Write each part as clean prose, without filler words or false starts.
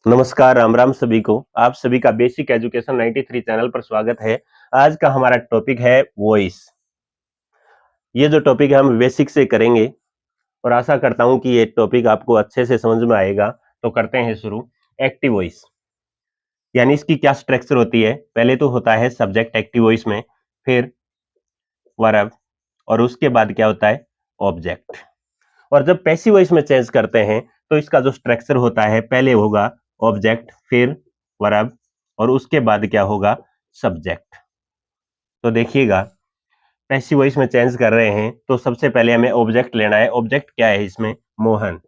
नमस्कार, राम राम सभी को। आप सभी का बेसिक एजुकेशन 93 चैनल पर स्वागत है। आज का हमारा टॉपिक है वॉइस। ये जो टॉपिक है हम बेसिक से करेंगे और आशा करता हूं कि ये टॉपिक आपको अच्छे से समझ में आएगा। तो करते हैं शुरू। एक्टिव वॉइस यानी इसकी क्या स्ट्रक्चर होती है। पहले तो होता है सब्जेक्ट एक्टिव वॉइस में, फिर वर्ब और उसके बाद क्या होता है ऑब्जेक्ट। और जब पैसिव वॉइस में चेंज करते हैं तो इसका जो स्ट्रक्चर होता है पहले होगा ऑब्जेक्ट, फिर वर्ब और उसके बाद क्या होगा सब्जेक्ट। तो देखिएगा पैसिव वॉइस में चेंज कर रहे हैं तो सबसे पहले हमें ऑब्जेक्ट लेना है। ऑब्जेक्ट क्या है इसमें मोहन।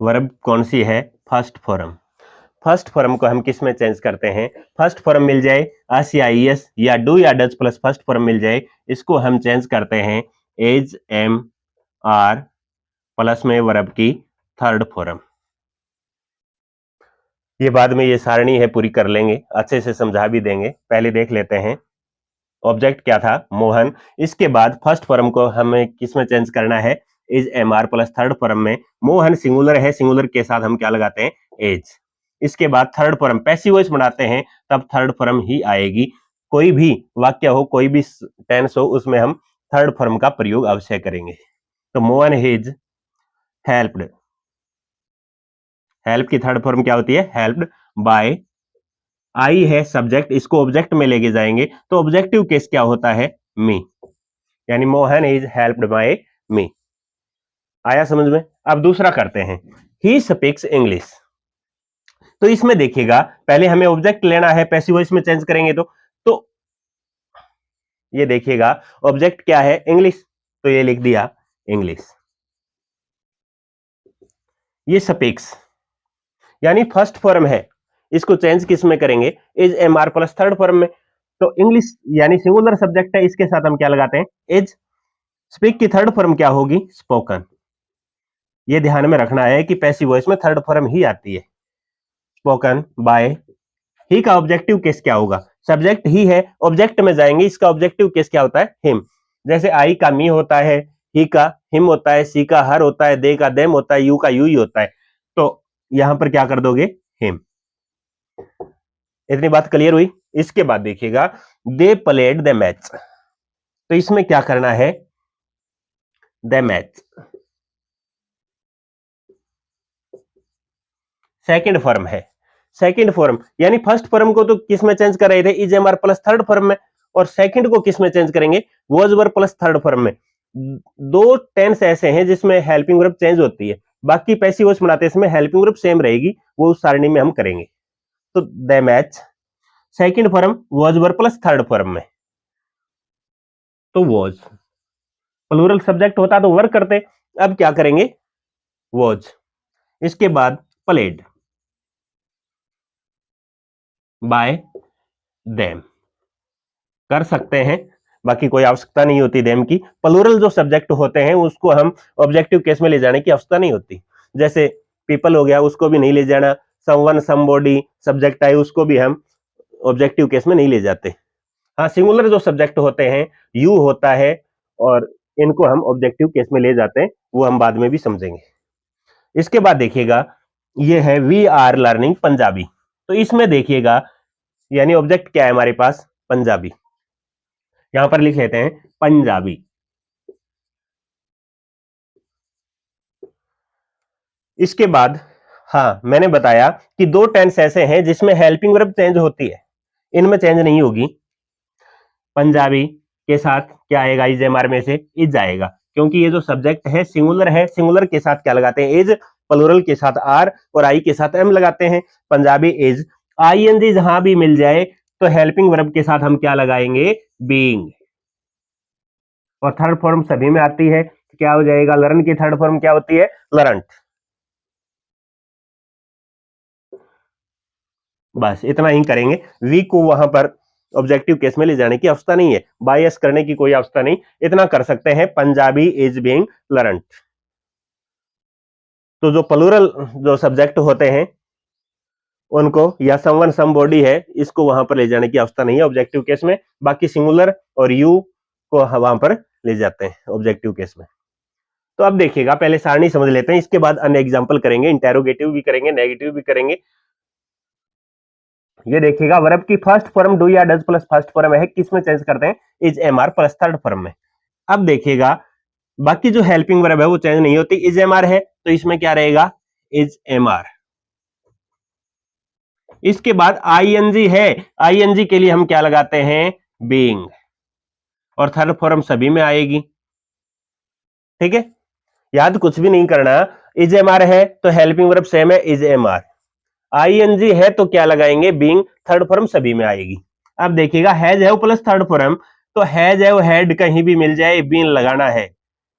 वर्ब कौन सी है फर्स्ट फॉर्म। फर्स्ट फॉर्म को हम किस में चेंज करते हैं। फर्स्ट फॉर्म मिल जाए अस या ईएस या डू या डज प्लस फर्स्ट फॉर्म मिल जाए, इसको हम चेंज करते हैं एज एम आर प्लस में वर्ब की थर्ड फॉर्म। ये बाद में ये सारणी है पूरी कर लेंगे, अच्छे से समझा भी देंगे। पहले देख लेते हैं ऑब्जेक्ट क्या था मोहन। इसके बाद फर्स्ट फॉर्म को हमें किस में चेंज करना है is am are plus third form में। मोहन सिंगुलर है, सिंगुलर के साथ हम क्या लगाते हैं एज। इसके बाद थर्ड फॉर्म पैसिव वॉइस बनाते हैं तब थर्ड फॉर्म ही आएगी। कोई भी वाक्य हो, कोई भी टेंस हो, उसमें हम थर्ड फॉर्म का प्रयोग अवश्य करेंगे। तो मोहन हिज हेल्प्ड, हेल्प की थर्ड फॉर्म क्या होती है हेल्प्ड बाय। आई है सब्जेक्ट, इसको ऑब्जेक्ट में लेके जाएंगे तो ऑब्जेक्टिव केस क्या होता है मी, यानी मोहन इज हेल्प्ड बाय मी। आया समझ में। अब दूसरा करते हैं ही स्पीक्स इंग्लिश। तो इसमें देखिएगा पहले हमें ऑब्जेक्ट लेना है, पैसिव वॉइस में चेंज करेंगे तो ये देखिएगा ऑब्जेक्ट क्या है इंग्लिश, तो ये लिख दिया इंग्लिश। ये स्पीक्स यानी फर्स्ट फॉर्म है, इसको चेंज किस में करेंगे is am are plus third form में। तो इंग्लिश यानी सिंगुलर सब्जेक्ट है, इसके साथ हम क्या लगाते हैं इज। स्पीक की थर्ड फॉर्म क्या होगी स्पोकन। ये ध्यान में रखना है कि पैसिव वॉइस में थर्ड फॉर्म ही आती है स्पोकन बाय। ही का ऑब्जेक्टिव केस क्या होगा, सब्जेक्ट ही है, ऑब्जेक्ट में जाएंगे, इसका ऑब्जेक्टिव केस क्या होता है हिम। जैसे आई का मी होता है, ही का हिम होता है, सी का हर होता है, दे का देम होता है, यू का यू ही होता है। तो यहां पर क्या कर दोगे हिम। इतनी बात क्लियर हुई। इसके बाद देखिएगा दे प्लेड द मैच। तो इसमें क्या करना है द मैच सेकंड फॉर्म है। सेकंड फॉर्म यानी फर्स्ट फॉर्म को तो किस में चेंज कर रहे थे is am are plus third form में, और सेकंड को किस में चेंज करेंगे was were plus third form में। दो टेंस ऐसे हैं जिसमें हेल्पिंग वर्ब चेंज होती है, बाकी पैसिव वॉइस बनाते हैं इसमें हेल्पिंग वर्ब सेम रहेगी, वो उस सारणी में हम करेंगे। तो the match second form was were plus third form में। तो वॉज प्लूरल सब्जेक्ट होता तो वर्क करते, अब क्या करेंगे वॉज। इसके बाद प्लेड बाय देम कर सकते हैं, बाकी कोई आवश्यकता नहीं होती देम की। प्लूरल जो सब्जेक्ट होते हैं उसको हम ऑब्जेक्टिव केस में ले जाने की आवश्यकता नहीं होती। जैसे पीपल हो गया, उसको भी नहीं ले जाना। समवन समबॉडी सब्जेक्ट आए, उसको भी हम ऑब्जेक्टिव केस में नहीं ले जाते। हाँ, सिंगुलर जो सब्जेक्ट होते हैं यू होता है और इनको हम ऑब्जेक्टिव केस में ले जाते हैं, वो हम बाद में भी समझेंगे। इसके बाद देखिएगा ये है वी आर लर्निंग पंजाबी। तो इसमें देखिएगा यानी ऑब्जेक्ट क्या है हमारे पास पंजाबी, यहां पर लिख लेते हैं पंजाबी। इसके बाद हाँ मैंने बताया कि दो टेंस ऐसे हैं जिसमें हेल्पिंग वर्ब चेंज होती है, इनमें चेंज नहीं होगी। पंजाबी के साथ क्या आएगा इज एम आर में से इज आएगा, क्योंकि ये जो सब्जेक्ट है सिंगुलर है, सिंगुलर के साथ क्या लगाते हैं इज, प्लूरल के साथ आर और आई के साथ एम लगाते हैं। पंजाबी इज। आईएनजी जहां भी मिल जाए तो हेल्पिंग वर्ब के साथ हम क्या लगाएंगे बीइंग। और थर्ड फॉर्म सभी में आती है, क्या हो जाएगा लर्न की थर्ड फॉर्म क्या होती है लर्न। बस इतना ही करेंगे। वी को वहां पर ऑब्जेक्टिव केस में ले जाने की आवश्यकता नहीं है, बायस करने की कोई आवश्यकता नहीं, इतना कर सकते हैं पंजाबी इज बीइंग लर्न। तो जो प्लूरल जो सब्जेक्ट होते हैं उनको या समवन समबॉडी है, इसको वहां पर ले जाने की आवश्यकता नहीं है ऑब्जेक्टिव केस में, बाकी सिंगुलर और यू को वहां पर ले जाते हैं ऑब्जेक्टिव केस में। तो अब देखिएगा, पहले सारणी समझ लेते हैं, इसके बाद अन्य एग्जांपल करेंगे, इंटेरोगेटिव भी करेंगे, नेगेटिव भी करेंगे। ये देखिएगा, वर्ब की फर्स्ट फॉर्म डू या डज प्लस फर्स्ट फॉर्म है, किस में चेंज करते हैं? Is, am, are plus third form में। अब देखिएगा, बाकी जो हेल्पिंग वर्ब है वो चेंज नहीं होती, इज, एम, आर है, तो इसमें क्या रहेगा? Is, am, are. इसके बाद आईएनजी है, आईएनजी के लिए हम क्या लगाते हैं? बीइंग, और थर्ड फॉर्म सभी में आएगी। ठीक है, याद कुछ भी नहीं करना। इज, एम, आर है तो हेल्पिंग वर्ब सेम है, इज, एम, आर। आईएनजी है तो क्या लगाएंगे? बीइंग, थर्ड फॉर्म सभी में आएगी। अब देखिएगा, has, have plus third form, तो हैज, हैव, हैड कहीं भी मिल जाए, बीन लगाना है।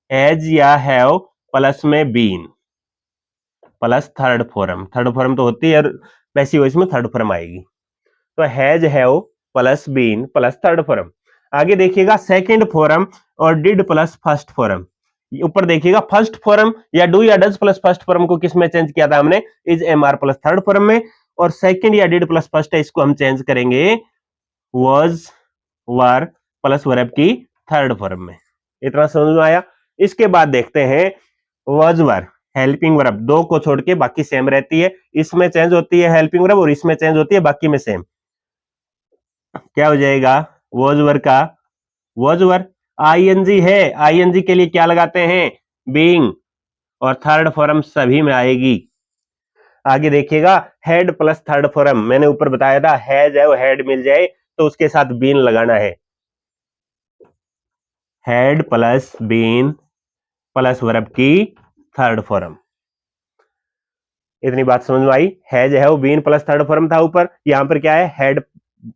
हैज या हैव प्लस में बीन प्लस थर्ड फॉर्म तो होती है, पैसिव वॉइस में थर्ड फॉर्म आएगी। तो has, have plus been plus third form. आगे देखिएगा, सेकंड फॉर्म और डिड प्लस फर्स्ट फॉर्म। ऊपर देखिएगा, फर्स्ट फॉर्म या डू या डज प्लस फर्स्ट फॉर्म को किस में चेंज किया था हमने? Is, am, are plus third form में। और सेकंड या डिड प्लस फर्स्ट है, इसको हम चेंज करेंगे वाज, वर प्लस वर्ब की थर्ड फॉर्म में। इतना समझ में आया? इसके बाद देखते हैं वाज, वर, हेल्पिंग वर्ब, दो को छोड़ के बाकी सेम रहती है, इसमें चेंज होती है हेल्पिंग वर्ब और इसमें चेंज होती है, बाकी में सेम। क्या हो जाएगा? वाज, वर का वाज, वर। आईएनजी है, आईएनजी के लिए क्या लगाते हैं? बीइंग, और थर्ड फॉर्म सभी में आएगी। आगे देखिएगा, हेड प्लस थर्ड फॉर्म, मैंने ऊपर बताया था, हैज, है, हेड मिल जाए तो उसके साथ बीन लगाना है। Had plus been plus verb की थर्ड फॉर्म। इतनी बात समझ में आई? Has, have, been plus third form था ऊपर, यहां पर क्या है? Had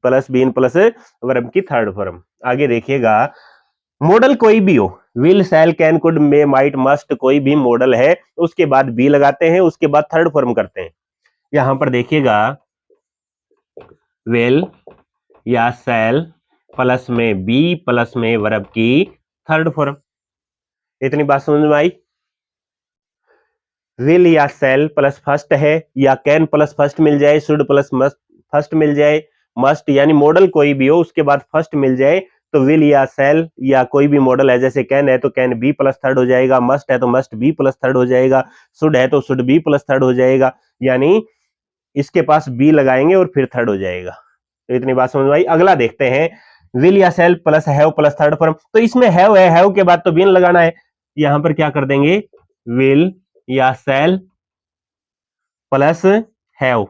plus been plus verb की थर्ड फॉर्म। आगे देखिएगा, मॉडल कोई भी हो, will, shall, can, could, may, might, must, कोई भी मॉडल है, उसके बाद बी लगाते हैं, उसके बाद थर्ड फॉर्म करते हैं। यहां पर देखिएगा, विल या शैल प्लस में बी प्लस में वर्ब की थर्ड फॉर्म। इतनी बात समझ में आई? विल या शैल प्लस फर्स्ट है, या कैन प्लस फर्स्ट मिल जाए, शुड प्लस मस्ट फर्स्ट मिल जाए, मस्ट यानी मॉडल कोई भी हो उसके बाद फर्स्ट मिल जाए, तो विल या शैल या कोई भी मॉडल है, जैसे कैन है तो कैन बी प्लस थर्ड हो जाएगा, मस्ट है तो मस्ट बी प्लस थर्ड हो जाएगा, शुड है तो शुड बी प्लस थर्ड हो जाएगा, यानी इसके पास बी लगाएंगे और फिर थर्ड हो जाएगा। तो इतनी बात समझ में आई? अगला देखते हैं, विल या शैल plus have plus third form, तो इसमें हैव है, हैव के बाद तो बीन लगाना है, यहां पर क्या कर देंगे? विल या शैल प्लस हैव,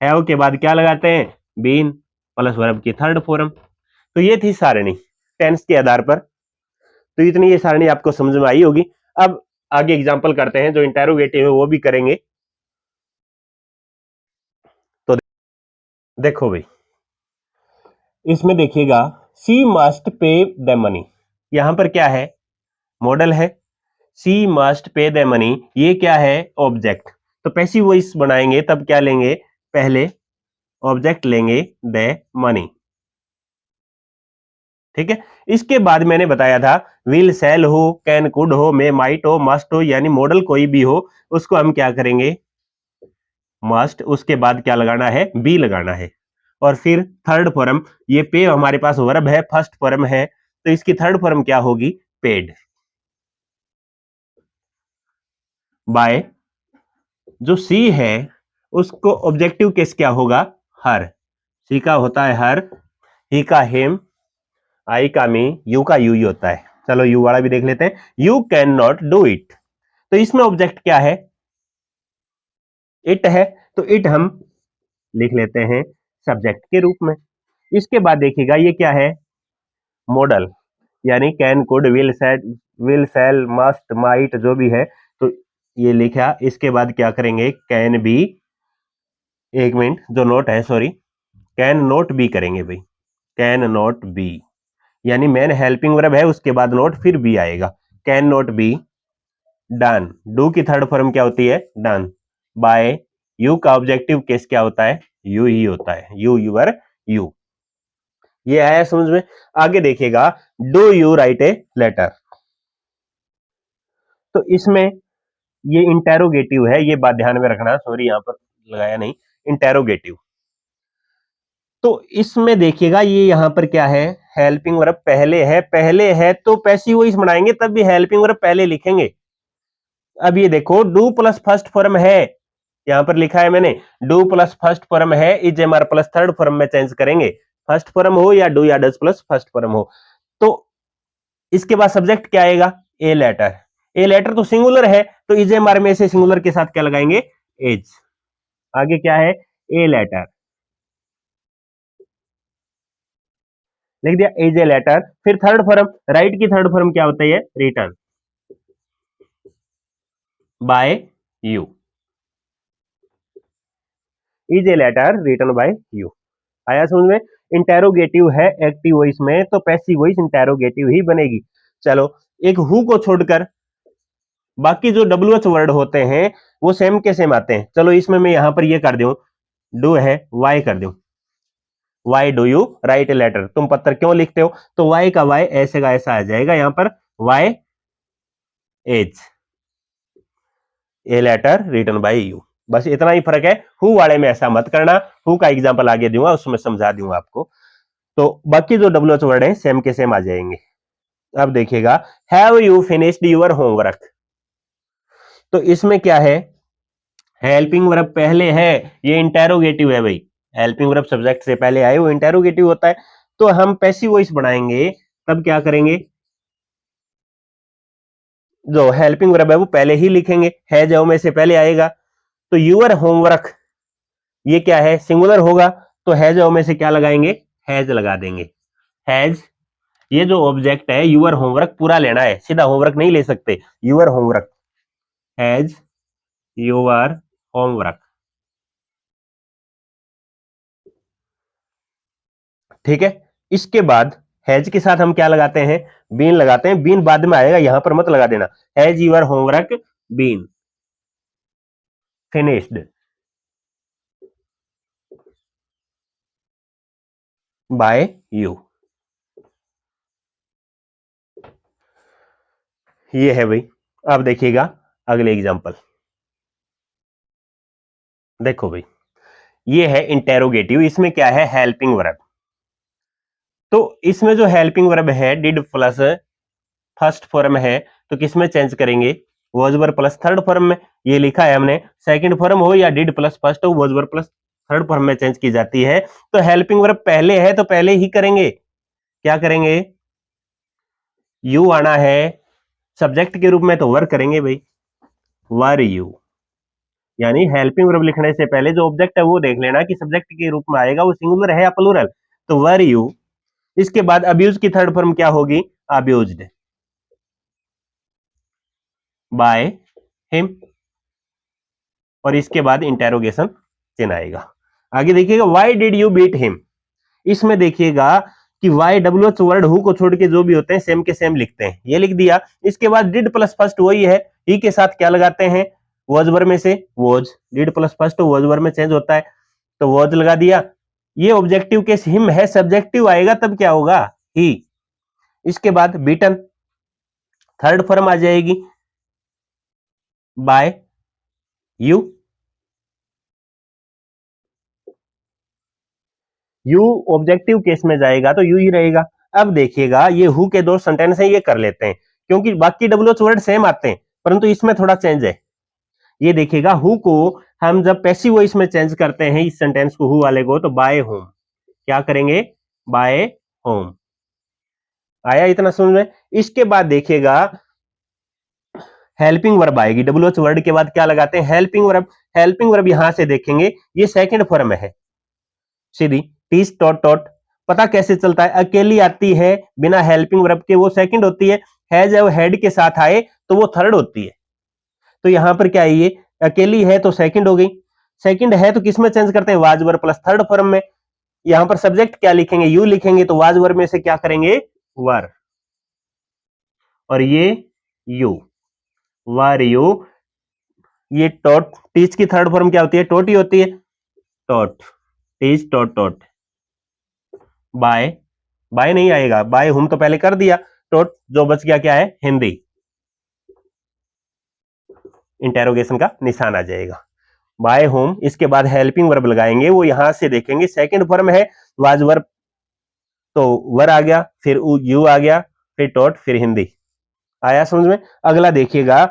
हैव के बाद क्या लगाते हैं? बीन प्लस वर्ब की थर्ड फॉर्म। तो ये थी सारणी टेंस के आधार पर। तो इतनी ये सारणी आपको समझ में आई होगी। अब आगे एग्जांपल करते हैं, जो इंटेरोगेटिव है वो भी करेंगे। तो देखो भाई, इसमें देखिएगा, सी मस्ट पे द मनी, यहां पर क्या है? मॉडल है। सी मस्ट पे द मनी, ये क्या है? ऑब्जेक्ट। तो पैसिव वॉइस बनाएंगे तब क्या लेंगे? पहले ऑब्जेक्ट लेंगे द मनी। ठीक है, इसके बाद मैंने बताया था, विल, शैल हो, कैन, कुड हो, मे, माइट हो, मस्ट हो, यानी मॉडल कोई भी हो उसको हम क्या करेंगे? मस्ट, उसके बाद क्या लगाना है? बी लगाना है। और फिर थर्ड फॉर्म, ये पे हमारे पास वर्ब है, फर्स्ट फॉर्म है, तो इसकी थर्ड फॉर्म क्या होगी? पेड। बाय, जो सी है उसको ऑब्जेक्टिव केस क्या होगा? हर। सी का होता है हर, ही का हिम, आई का मी, यू का यू ही होता है। चलो यू वाला भी देख लेते हैं, you can not do it, तो इसमें ऑब्जेक्ट क्या है? इट है, तो इट हम लिख लेते हैं सब्जेक्ट के रूप में। इसके बाद देखिएगा, ये क्या है? मॉडल, यानी can, could, will, should, will, shall, must, might, जो भी है, तो ये लिखा। इसके बाद क्या करेंगे? कैन बी, एक मिनट, जो नोट है, सॉरी, कैन नॉट बी करेंगे भाई, कैन नॉट बी, यानी मेन हेल्पिंग वर्ब है, उसके बाद नोट, फिर बी आएगा। Can not be done, do की थर्ड फॉर्म क्या होती है? डन। बाय, यू का ऑब्जेक्टिव केस क्या होता है? यू ही होता है, यू, यूर, यू। ये आया समझ में? आगे देखिएगा, do you write a letter, तो इसमें ये इंटेरोगेटिव है, ये बात ध्यान में रखना, सॉरी यहां पर लगाया नहीं, इंटेरोगेटिव। तो इसमें देखिएगा, ये यहां पर क्या है? हेल्पिंग वर्ब पहले है, पहले है तो पैसिव वॉइस बनाएंगे तब भी हेल्पिंग वर्ब पहले लिखेंगे। अब ये देखो डू प्लस फर्स्ट फॉर्म है, यहां पर लिखा है मैंने डू प्लस फर्स्ट फॉर्म है, is am are plus third form में चेंज करेंगे, फर्स्ट फॉर्म हो या डू या डज प्लस फर्स्ट फॉर्म हो। तो इसके बाद सब्जेक्ट क्या आएगा, ए लेटर। ए लेटर तो सिंगुलर है, तो इज एम आर में से सिंगुलर के साथ क्या लगाएंगे, एज। आगे क्या है, ए लेटर लिख दिया, एज ए लेटर। फिर थर्ड फॉर्म, राइट की थर्ड फॉर्म क्या होता है, written by you, is a letter written by you. आया समझ में। इंटेरोगेटिव है एक्टिव वॉइस में, तो पैसिव वॉइस इंटेरोगेटिव ही बनेगी। चलो, एक हु को छोड़कर बाकी जो डब्ल्यू एच वर्ड होते हैं वो सेम के सेम आते हैं। चलो इसमें मैं यहां पर ये कर दूं, डू है वाई कर दूं, why do you write a letter, तुम पत्र क्यों लिखते हो, तो वाई का वाई ऐसे का ऐसा आ जाएगा यहां पर, why is a letter written by you. बस इतना ही फर्क है, हु वाले में ऐसा मत करना, हु का एग्जांपल आगे दूंगा उसमें समझा दूंगा आपको। तो बाकी जो डब्ल्यू एच वर्ड है सेम के सेम आ जाएंगे। अब देखिएगा, have you finished your homework, तो इसमें क्या है, हेल्पिंग वर्ब पहले है, ये इंटेरोगेटिव है भाई, हेल्पिंग वर्ब सब्जेक्ट से पहले आए वो इंटेरोगेटिव होता है। तो हम पैसिव वॉइस बनाएंगे, तब क्या करेंगे, जो हेल्पिंग वर्ब है वो पहले ही लिखेंगे, है जो में से पहले आएगा। तो यूर होमवर्क ये क्या है, सिंगुलर होगा, तो हैज में से क्या लगाएंगे, हैज लगा देंगे। हैज, ये जो ऑब्जेक्ट है यूर होमवर्क पूरा लेना है, सीधा होमवर्क नहीं ले सकते, your homework, has your homework, ठीक है। इसके बाद हैज के साथ हम क्या लगाते हैं, बीन लगाते हैं, बीन बाद में आएगा, यहां पर मत लगा देना, has your homework been finished by you. ये है भाई। अब देखिएगा अगले एग्जांपल, देखो भाई, ये है इंटेरोगेटिव, इसमें क्या है, हेल्पिंग वर्ब। तो इसमें जो हेल्पिंग वर्ब है डिड प्लस फर्स्ट फॉर्म है, तो किसमें चेंज करेंगे, was verb plus third form में। ये लिखा है हमने, सेकंड फॉर्म हो या डिड प्लस फर्स्ट हो, was verb plus third form में चेंज की जाती है। तो हेल्पिंग वर्ब पहले है तो पहले ही करेंगे, क्या करेंगे, यू आना है, सब्जेक्ट के रूप में तो वर करेंगे भाई, वर यू। यानी हेल्पिंग वर्ब लिखने से पहले जो ऑब्जेक्ट है वो देख लेना कि सब्जेक्ट के रूप में आएगा वो सिंगुलर है या प्लूरल, तो वर यू। इसके बाद अब्यूज की थर्ड फॉर्म क्या होगी, अब्यूज्ड बाय हिम, और इसके बाद इंटेरोगेशन चिन्ह आएगा। आगे देखिएगा, why did you beat him, इसमें देखिएगा कि why W H word who को छोड़ के जो भी होते हैं सेम के सेम लिखते हैं, ये लिख दिया। इसके बाद डिड प्लस फर्स्ट वही है, ही के साथ क्या लगाते हैं, वॉज वर्ब में से was, did plus first was verb में चेंज होता है, तो वॉज लगा दिया। ये ऑब्जेक्टिव केस हिम है, सब्जेक्टिव आएगा तब क्या होगा, ही। इसके बाद बीटन, थर्ड फॉर्म आ जाएगी, by you, you objective case में जाएगा तो यू ही रहेगा। अब देखिएगा, ये हु के दो सेंटेंस हैं, ये कर लेते हैं, क्योंकि बाकी डब्ल्यू एच वर्ड सेम आते हैं, परंतु इसमें थोड़ा चेंज है। ये देखिएगा, हु को हम जब पैसिव वॉइस में चेंज करते हैं इस सेंटेंस को, हु वाले को, तो बाय होम, क्या करेंगे, बाय होम। आया इतना समझ में। इसके बाद देखिएगा, हेल्पिंग वर्ब आएगी, डब्ल्यू एच वर्ड के बाद क्या लगाते हैं, हेल्पिंग वर्ब। हेल्पिंग वर्ब यहां से देखेंगे, ये सेकंड फॉर्म है सीधी, टीच टॉट टॉट। पता कैसे चलता है, अकेली आती है बिना हेल्पिंग वर्ब के वो सेकंड होती है, हैज और हेड के साथ आए तो वो थर्ड होती है। तो यहां पर क्या है, ये अकेली है तो सेकंड हो गई, सेकंड है तो किसमें चेंज करते हैं, was verb plus third form में। यहां पर सब्जेक्ट क्या लिखेंगे, यू लिखेंगे, तो वाज वर्ब में से क्या करेंगे, वर, और ये यू, वर यू। ये टॉट, टीच की थर्ड फॉर्म क्या होती है, टॉट ही होती है, taught, teach taught taught by, by नहीं आएगा, बाय हुम तो पहले कर दिया, टॉट जो बच गया क्या है, हिंदी, इंटेरोगेशन का निशान आ जाएगा, बाय होम। इसके बाद हेल्पिंग वर्ब लगाएंगे, वो यहां से देखेंगे सेकंड फॉर्म है, वाज वर्ब, तो वर आ गया, फिर यू आ गया, फिर टॉट, फिर हिंदी। आया समझ में। अगला देखिएगा,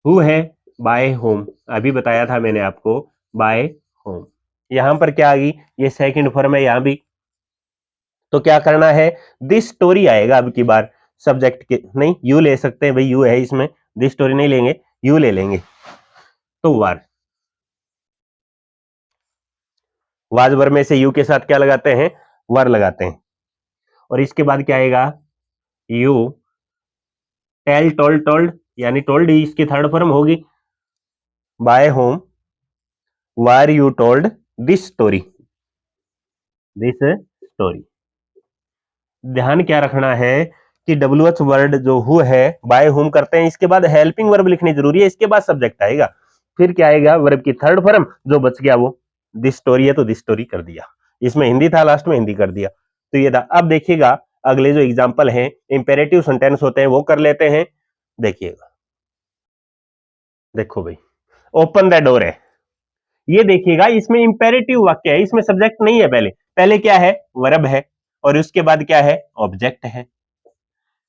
हु है बाय होम, अभी बताया था मैंने आपको, बाय होम। यहां पर क्या आ गई, ये सेकंड फॉर्म है यहां भी, तो क्या करना है, दिस स्टोरी आएगा अब की बार सब्जेक्ट के, नहीं यू ले सकते हैं भाई, यू है इसमें, दिस स्टोरी नहीं लेंगे, यू ले लेंगे, तो वार, वाज वर में से यू के साथ क्या लगाते हैं, वर लगाते हैं, और इसके बाद क्या आएगा, यू टेल टोल्ड टोल्ड, यानी टोल्ड ही इसकी थर्ड फॉर्म होगी, by whom were you told this story, this story. ध्यान क्या रखना है कि WH वर्ड जो हु है बाय हुम करते हैं, इसके बाद हेल्पिंग वर्ब लिखनी जरूरी है, इसके बाद सब्जेक्ट आएगा, फिर क्या आएगा, वर्ब की थर्ड फॉर्म, जो बच गया वो दिस स्टोरी है तो दिस स्टोरी कर दिया, इसमें हिंदी था लास्ट में हिंदी कर दिया, तो ये था। अब देखिएगा अगले जो एग्जाम्पल हैं, इंपेरेटिव सेंटेंस होते हैं वो कर लेते हैं। देखिएगा, देखो भाई, ओपन द डोर है, ये देखिएगा इसमें इंपेरेटिव वाक्य है, इसमें सब्जेक्ट नहीं है, पहले पहले क्या है, वर्ब है, और उसके बाद क्या है, ऑब्जेक्ट है।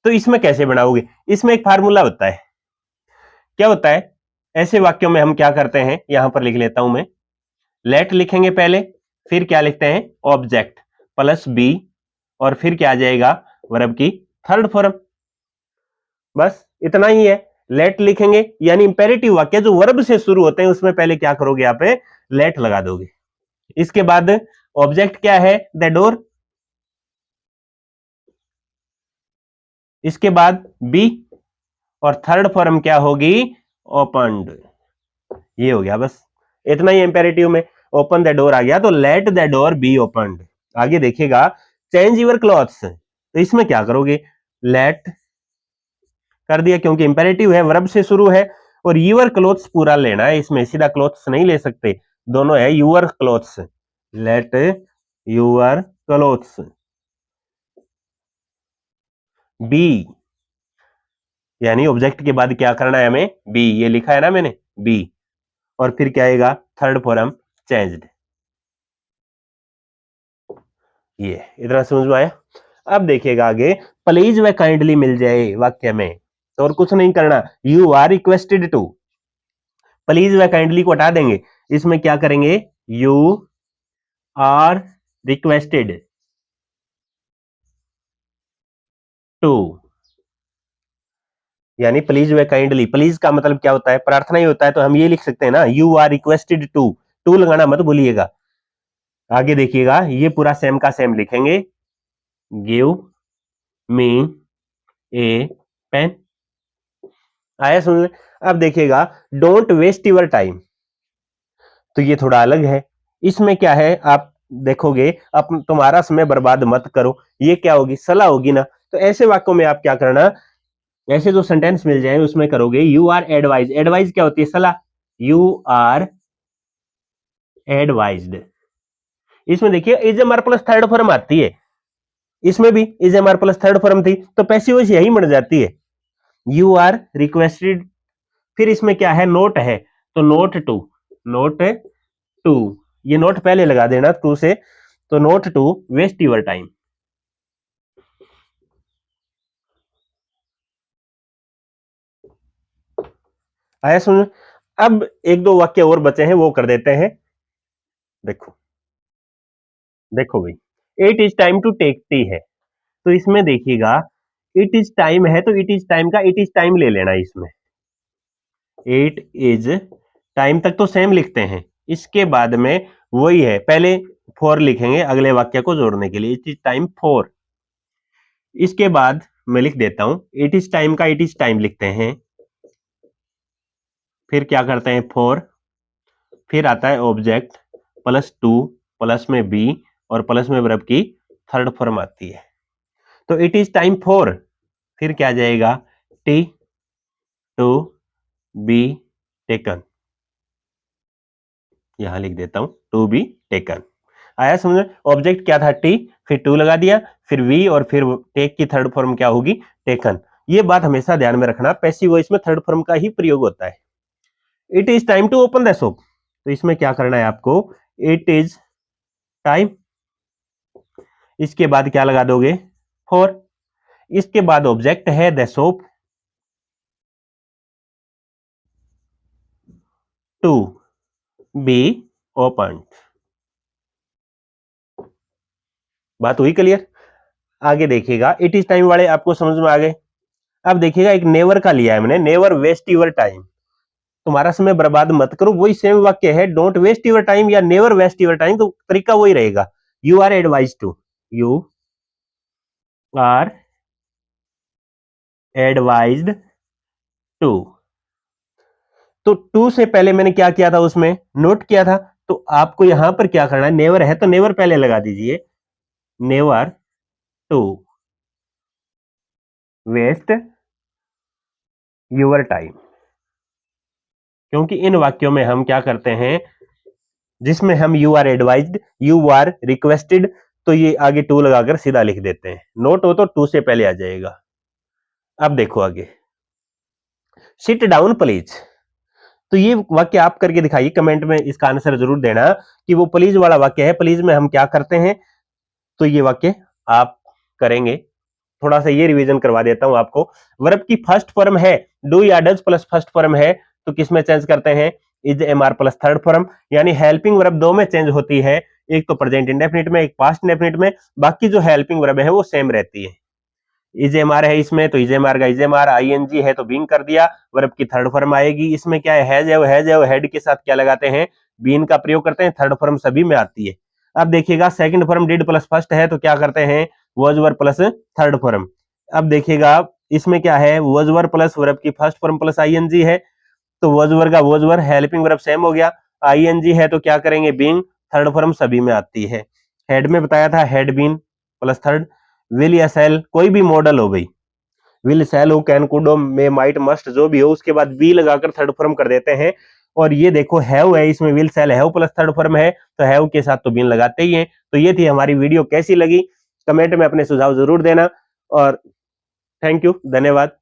तो इसमें कैसे बनाओगे, इसमें एक फार्मूला होता है, क्या होता है, ऐसे वाक्यों में हम क्या करते हैं, यहां पर लिख लेता हूं मैं, लेट लिखेंगे पहले, फिर क्या लिखते हैं, ऑब्जेक्ट प्लस बी, और फिर क्या आ जाएगा, वर्ब की थर्ड फॉर्म, बस इतना ही है। लेट लिखेंगे यानी इंपेरेटिव वाक्य जो वर्ब से शुरू होते हैं उसमें पहले क्या करोगे, यहाँ पे लेट लगा दोगे, इसके बाद ऑब्जेक्ट क्या है, द डोर, इसके बाद बी, और थर्ड फॉर्म क्या होगी, ओपन्ड, ये हो गया बस, इतना ही इंपेरेटिव में, ओपन द डोर आ गया तो let the door be opened. आगे देखिएगा, चेंज यूर क्लॉथ्स, तो इसमें क्या करोगे, लेट कर दिया क्योंकि इंपेरेटिव है, वर्ब से शुरू है, और यूर क्लोथ्स पूरा लेना है, इसमें सीधा क्लोथ्स नहीं ले सकते, दोनों have your clothes, let your clothes be, यानी ऑब्जेक्ट के बाद क्या करना है हमें, बी, ये लिखा है ना मैंने, बी, और फिर क्या आएगा, थर्ड फॉर्म चेंज्ड, ये इतना समझ में आया। अब देखिएगा आगे, प्लीज व काइंडली मिल जाए वाक्य में, तो और कुछ नहीं करना, you are requested to, please व काइंडली को हटा देंगे, इसमें क्या करेंगे, यू आर रिक्वेस्टेड टू, यानी प्लीज व काइंडली, प्लीज का मतलब क्या होता है, प्रार्थना ही होता है, तो हम ये लिख सकते हैं ना, you are requested to, to लगाना मत भूलिएगा। आगे देखिएगा, ये पूरा सेम का सेम लिखेंगे, गिव मी ए पेन, आया समझ में। अब देखिएगा, डोंट वेस्ट योर टाइम, तो ये थोड़ा अलग है, इसमें क्या है, आप देखोगे, अब तुम्हारा समय बर्बाद मत करो, ये क्या होगी, सलाह होगी ना, तो ऐसे वाक्यों में आप क्या करना, ऐसे जो सेंटेंस मिल जाए उसमें करोगे, यू आर एडवाइज, एडवाइज क्या होती है, सलाह, यू आर एडवाइज्ड, इसमें देखिए is am are plus third form आती है, इसमें भी is am are plus third form थी, तो पैसिव वॉइस यही बन जाती है, यू आर रिक्वेस्टेड, फिर इसमें क्या है, नोट है, तो नोट टू, नोट टू, ये नोट पहले लगा देना टू से, तो not to waste your time, आया समझ। अब एक दो वाक्य और बचे हैं वो कर देते हैं, देखो, देखो भाई, it is time to take tea है, तो इसमें देखिएगा, इट इज टाइम है तो इट इज टाइम का इट इज टाइम ले लेना, इसमें इट इज टाइम तक तो सेम लिखते हैं, इसके बाद में वही है, पहले फॉर लिखेंगे अगले वाक्य को जोड़ने के लिए, इट इज टाइम फॉर, इसके बाद मैं लिख देता हूं, इट इज टाइम का इट इज टाइम लिखते हैं, फिर क्या करते हैं, फॉर, फिर आता है ऑब्जेक्ट प्लस टू, प्लस में बी, और प्लस में वर्ब की थर्ड फॉर्म आती है, तो इट इज टाइम फॉर, फिर क्या जाएगा, टी टू बी टेकन, यहां लिख देता हूं, टू बी टेकन, आया समझ। ऑब्जेक्ट क्या था, टी, फिर टू लगा दिया, फिर वी, और फिर टेक की थर्ड फॉर्म क्या होगी, टेकन। ये बात हमेशा ध्यान में रखना, पैसिव वॉइस में थर्ड फॉर्म का ही प्रयोग होता है। It is time to open the shop, तो इसमें क्या करना है आपको, इट इज टाइम, इसके बाद क्या लगा दोगे, फॉर, इसके बाद ऑब्जेक्ट है the shop, to be open. बात हुई क्लियर? आगे देखिएगा, इट इज टाइम वाले आपको समझ में आ गए। अब देखिएगा, एक नेवर का लिया है मैंने, नेवर वेस्ट योर टाइम, तुम्हारा समय बर्बाद मत करो, वही सेम वाक्य है, डोंट वेस्ट योर टाइम या नेवर वेस्ट योर टाइम, तो तरीका वही रहेगा। You are advise to, you are advised to. तो टू से पहले मैंने क्या किया था, उसमें नोट किया था, तो आपको यहां पर क्या करना है, नेवर है तो नेवर पहले लगा दीजिए, never to waste your time. क्योंकि इन वाक्यों में हम क्या करते हैं, जिसमें हम you are advised, you are requested, तो ये आगे टू लगाकर सीधा लिख देते हैं, नोट हो तो टू से पहले आ जाएगा। अब देखो आगे, सिट डाउन प्लीज, तो ये वाक्य आप करके दिखाइए, कमेंट में इसका आंसर जरूर देना कि वो प्लीज वाला वाक्य है, प्लीज में हम क्या करते हैं, तो ये वाक्य आप करेंगे। थोड़ा सा ये रिवीजन करवा देता हूं आपको। वर्ब की फर्स्ट फॉर्म है डू या डज प्लस फर्स्ट फॉर्म है, तो किसमें चेंज करते हैं, is am are plus third form, यानी हेल्पिंग वर्ब दो में चेंज होती है, एक तो प्रेजेंट इंडेफिनिट में, एक पास्ट इंडेफिनिट में, बाकी जो हेल्पिंग वर्ब है वो सेम रहती है। इज एम आर है इसमें, तो इज एम आर का is am are, I N G है तो बीन कर दिया, वर्ब की थर्ड फॉर्म आएगी, इसमें क्या है, हैज है, हेड के साथ क्या लगाते हैं, बीन का प्रयोग करते हैं, थर्ड फॉर्म सभी में आती है। अब देखिएगा, second form did plus first है, तो क्या करते हैं, was verb plus third form. अब देखिएगा, इसमें क्या है, वॉज वर्ब प्लस वर्ब की first form plus I N G है, तो वॉज वर्ब का was verb, helping verb same हो गया, आई एन जी है तो क्या करेंगे, बीइंग, थर्ड फॉर्म सभी में आती है। हेड में बताया था, had been plus third. Will या सेल, कोई भी मॉडल हो भाई, विल सेल हो, कैन कुड हो, मे माइट मस्ट जो भी हो, उसके बाद बी लगाकर थर्ड फॉर्म कर देते हैं। और ये देखो हैव है, इसमें will shall have plus third form है, तो हैव के साथ तो बीन लगाते ही हैं। तो ये थी हमारी वीडियो, कैसी लगी कमेंट में अपने सुझाव जरूर देना, और थैंक यू, धन्यवाद।